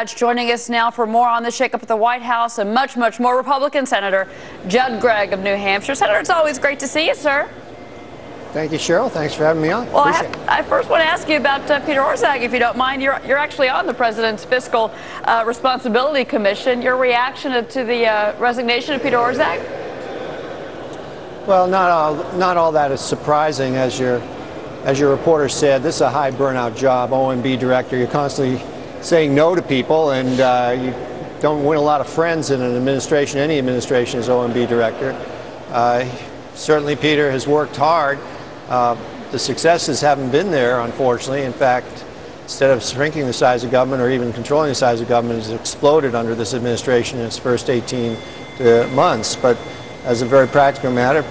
Joining us now for more on the shakeup at the White House and much, much more, Republican Senator Gregg of New Hampshire. Senator, it's always great to see you, sir. Thank you, Cheryl. Thanks for having me on. Well, I first want to ask you about Peter Orszag, if you don't mind. You're actually on the President's Fiscal Responsibility Commission. Your reaction to the resignation of Peter Orszag? Well, not all that is surprising. As your reporter said, this is a high burnout job, OMB director. You're constantly saying no to people, and you don't win a lot of friends in an administration, any administration, as OMB director. Certainly Peter has worked hard. The successes haven't been there, unfortunately. In fact, instead of shrinking the size of government or even controlling the size of government, it's exploded under this administration in its first 18 months. But as a very practical matter,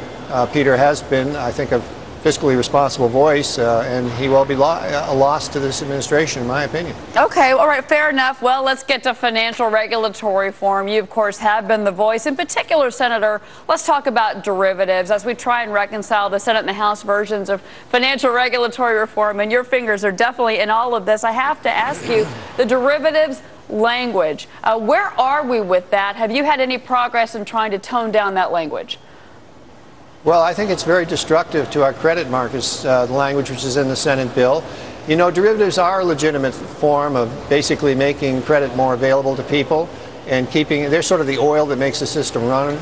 Peter has been, I think, a fiscally responsible voice, and he will be a loss to this administration, in my opinion. Okay, all right, fair enough. Well, let's get to financial regulatory reform. You, of course, have been the voice. In particular, Senator, let's talk about derivatives as we try and reconcile the Senate and the House versions of financial regulatory reform, and your fingers are definitely in all of this. I have to ask you, the derivatives language, where are we with that? Have you had any progress in trying to tone down that language? Well, I think it's very destructive to our credit markets, the language which is in the Senate bill. You know, derivatives are a legitimate form of basically making credit more available to people and they're sort of the oil that makes the system run,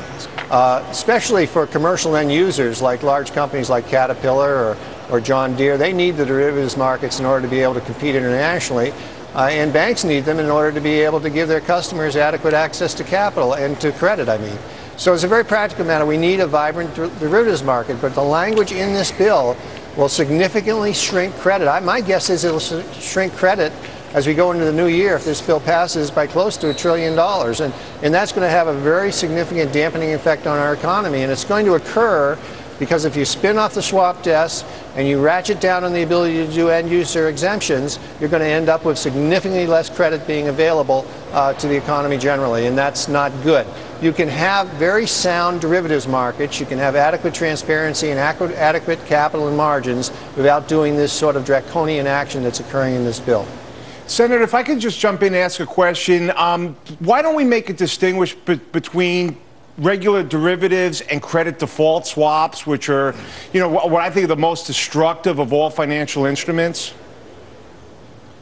especially for commercial end users like large companies like Caterpillar or John Deere. They need the derivatives markets in order to be able to compete internationally. And banks need them in order to be able to give their customers adequate access to capital and to credit, I mean. So it's a very practical matter. We need a vibrant derivatives market, but the language in this bill will significantly shrink credit. My guess is it'll shrink credit as we go into the new year if this bill passes by close to $1 trillion. And that's going to have a very significant dampening effect on our economy. And it's going to occur because if you spin off the swap desk and you ratchet down on the ability to do end-user exemptions, you're going to end up with significantly less credit being available to the economy generally, and that's not good. You can have very sound derivatives markets, you can have adequate transparency and adequate capital and margins without doing this sort of draconian action that's occurring in this bill. Senator, if I could just jump in and ask a question, why don't we make a distinguish between regular derivatives and credit default swaps, which are, you know, what I think are the most destructive of all financial instruments?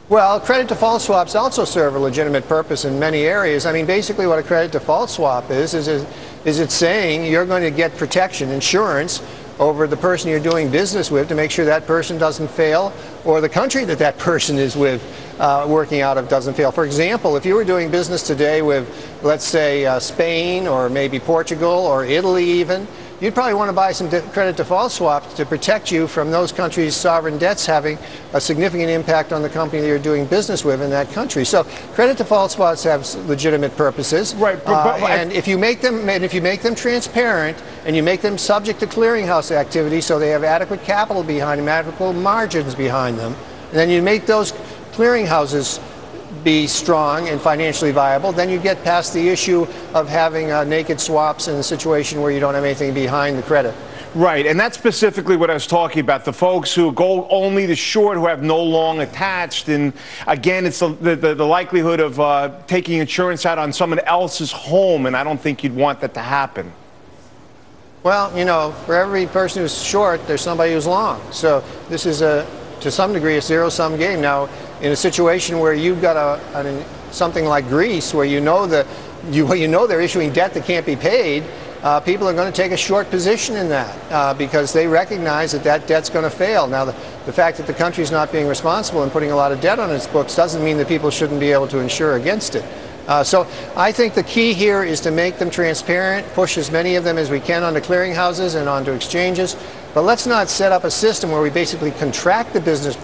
Well, credit default swaps also serve a legitimate purpose in many areas. I mean, basically what a credit default swap is it's saying you're going to get protection, insurance, over the person you're doing business with to make sure that person doesn't fail, or the country that person is with working out of doesn't fail. For example, if you were doing business today with, let's say, Spain or maybe Portugal or Italy even, you'd probably want to buy some credit default swaps to protect you from those countries' sovereign debts having a significant impact on the company that you're doing business with in that country. So credit default swaps have legitimate purposes. Right, and if you make them transparent and you make them subject to clearinghouse activity so they have adequate capital behind them, adequate margins behind them, and then you make those clearinghouses be strong and financially viable, then you get past the issue of having naked swaps in a situation where you don't have anything behind the credit. Right, and that's specifically what I was talking about, the folks who go only the short, who have no long attached. And again, it's the likelihood of taking insurance out on someone else's home, and I don't think you'd want that to happen. Well, you know, for every person who's short, there's somebody who's long. So this is, to some degree, a zero-sum game. Now, in a situation where you've got something like Greece, where you know they're issuing debt that can't be paid, people are going to take a short position in that because they recognize that debt's going to fail. Now, the fact that the country's not being responsible and putting a lot of debt on its books doesn't mean that people shouldn't be able to insure against it. So I think the key here is to make them transparent, push as many of them as we can onto clearinghouses and onto exchanges, but let's not set up a system where we basically contract the business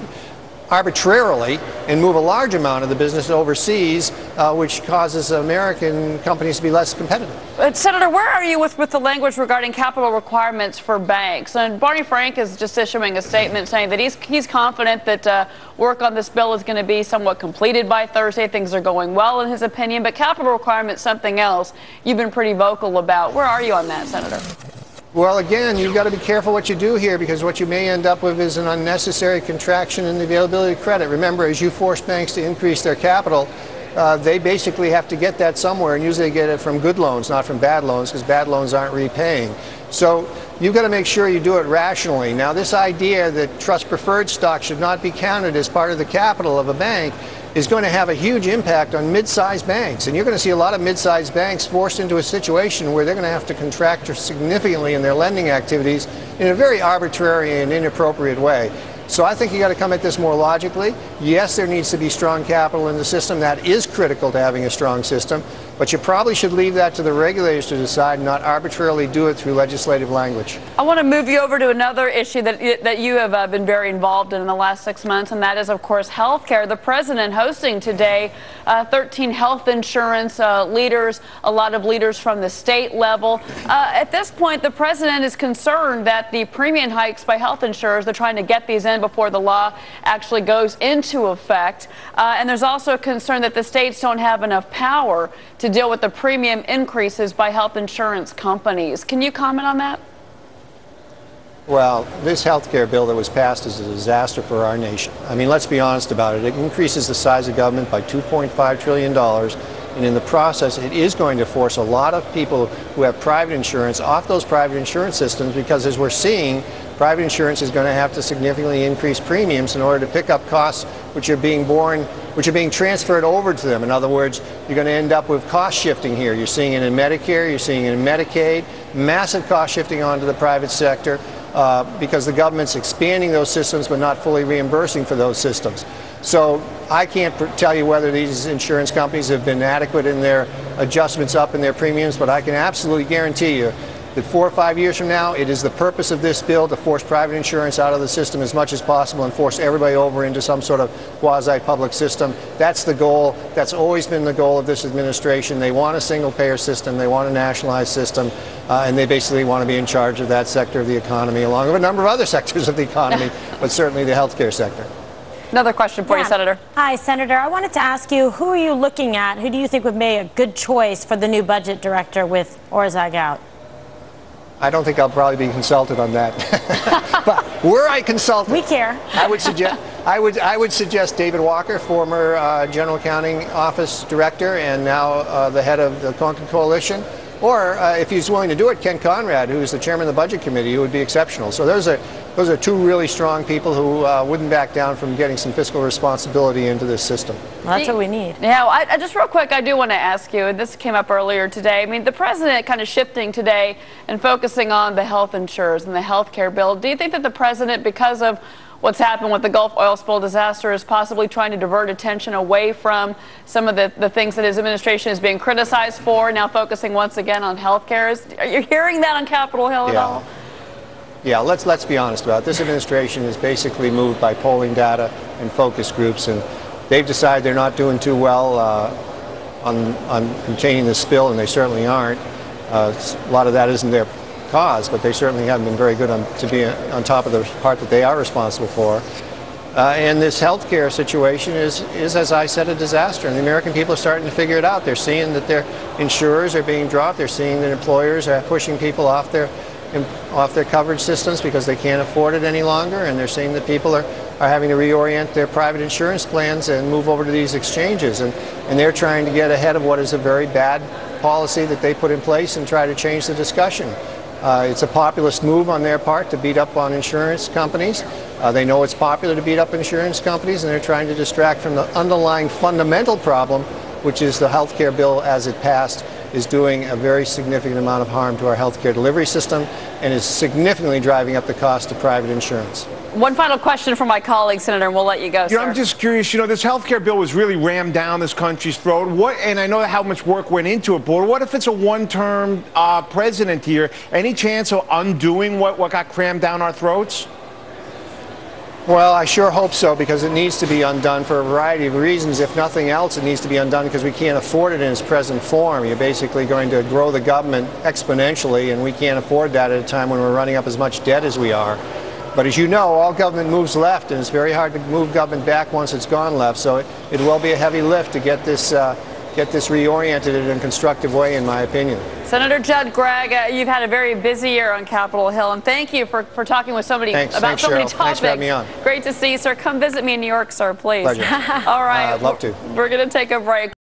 arbitrarily and move a large amount of the business overseas, which causes American companies to be less competitive. But Senator, where are you with the language regarding capital requirements for banks? And Barney Frank is just issuing a statement saying that he's confident that work on this bill is going to be somewhat completed by Thursday. Things are going well in his opinion, but capital requirements, something else you've been pretty vocal about. Where are you on that, Senator? Well, again, you've got to be careful what you do here, because what you may end up with is an unnecessary contraction in the availability of credit. Remember, as you force banks to increase their capital, they basically have to get that somewhere, and usually they get it from good loans, not from bad loans, because bad loans aren't repaying. So you've got to make sure you do it rationally. Now, this idea that trust preferred stock should not be counted as part of the capital of a bank is going to have a huge impact on mid-sized banks. And you're going to see a lot of mid-sized banks forced into a situation where they're going to have to contract significantly in their lending activities in a very arbitrary and inappropriate way. So I think you got to come at this more logically. Yes, there needs to be strong capital in the system. That is critical to having a strong system. But you probably should leave that to the regulators to decide, not arbitrarily do it through legislative language. I want to move you over to another issue that you have been very involved in the last 6 months, and that is, of course, health care. The president hosting today 13 health insurance leaders, a lot of leaders from the state level. At this point, the president is concerned that the premium hikes by health insurers, they're trying to get these in before the law actually goes into effect. And there's also a concern that the states don't have enough power to deal with the premium increases by health insurance companies. Can you comment on that? Well, this health care bill that was passed is a disaster for our nation. I mean, let's be honest about it. It increases the size of government by $2.5 trillion. And in the process, it is going to force a lot of people who have private insurance off those private insurance systems, because as we're seeing, private insurance is going to have to significantly increase premiums in order to pick up costs which are being transferred over to them. In other words, you're going to end up with cost shifting here. You're seeing it in Medicare, you're seeing it in Medicaid, massive cost shifting onto the private sector because the government's expanding those systems but not fully reimbursing for those systems. So I can't tell you whether these insurance companies have been adequate in their adjustments up in their premiums, but I can absolutely guarantee you that 4 or 5 years from now, it is the purpose of this bill to force private insurance out of the system as much as possible and force everybody over into some sort of quasi-public system. That's the goal. That's always been the goal of this administration. They want a single-payer system. They want a nationalized system. And they basically want to be in charge of that sector of the economy, along with a number of other sectors of the economy, but certainly the healthcare sector. Another question for you, Senator. Hi, Senator. I wanted to ask you, who are you looking at? Who do you think would be a good choice for the new budget director with Orzag out? I don't think I'll probably be consulted on that. But were I consulted, we care. I would suggest David Walker, former General Accounting Office Director and now the head of the Concord Coalition. Or if he's willing to do it, Ken Conrad, who is the chairman of the Budget Committee, who would be exceptional. So those are two really strong people who wouldn't back down from getting some fiscal responsibility into this system. Well, that's what we need. Yeah, I just real quick, I do want to ask you, and this came up earlier today. I mean, the president kind of shifting today and focusing on the health insurers and the health care bill. Do you think that the president, because of what's happened with the Gulf oil spill disaster, is possibly trying to divert attention away from some of the things that his administration is being criticized for, now focusing once again on health care? Are you hearing that on Capitol Hill at all? Yeah, let's be honest about it. This administration is basically moved by polling data and focus groups, and they've decided they're not doing too well on containing the spill, and they certainly aren't. A lot of that isn't their cause, but they certainly haven't been very good to be on top of the part that they are responsible for. And this health care situation is, as I said, a disaster, and the American people are starting to figure it out. They're seeing that their insurers are being dropped. They're seeing that employers are pushing people off their coverage systems because they can't afford it any longer, and they're seeing that people are having to reorient their private insurance plans and move over to these exchanges, and they're trying to get ahead of what is a very bad policy that they put in place and try to change the discussion. It's a populist move on their part to beat up on insurance companies. They know it's popular to beat up insurance companies, and they're trying to distract from the underlying fundamental problem, which is the health care bill as it passed is doing a very significant amount of harm to our health care delivery system and is significantly driving up the cost of private insurance. One final question from my colleague, Senator, and we'll let you go, sir. I'm just curious, this health care bill was really rammed down this country's throat. And I know how much work went into it, but what if it's a one-term president here? Any chance of undoing what got crammed down our throats? Well, I sure hope so, because it needs to be undone for a variety of reasons. If nothing else, it needs to be undone because we can't afford it in its present form. You're basically going to grow the government exponentially, and we can't afford that at a time when we're running up as much debt as we are. But as you know, all government moves left, and it's very hard to move government back once it's gone left. So it will be a heavy lift to get this reoriented in a constructive way, in my opinion. Senator Judd Gregg, you've had a very busy year on Capitol Hill, and thank you for talking with somebody about so many topics. Thanks for having me on. Great to see you, sir. Come visit me in New York, sir, please. Pleasure. All right. I'd love to. We're going to take a break.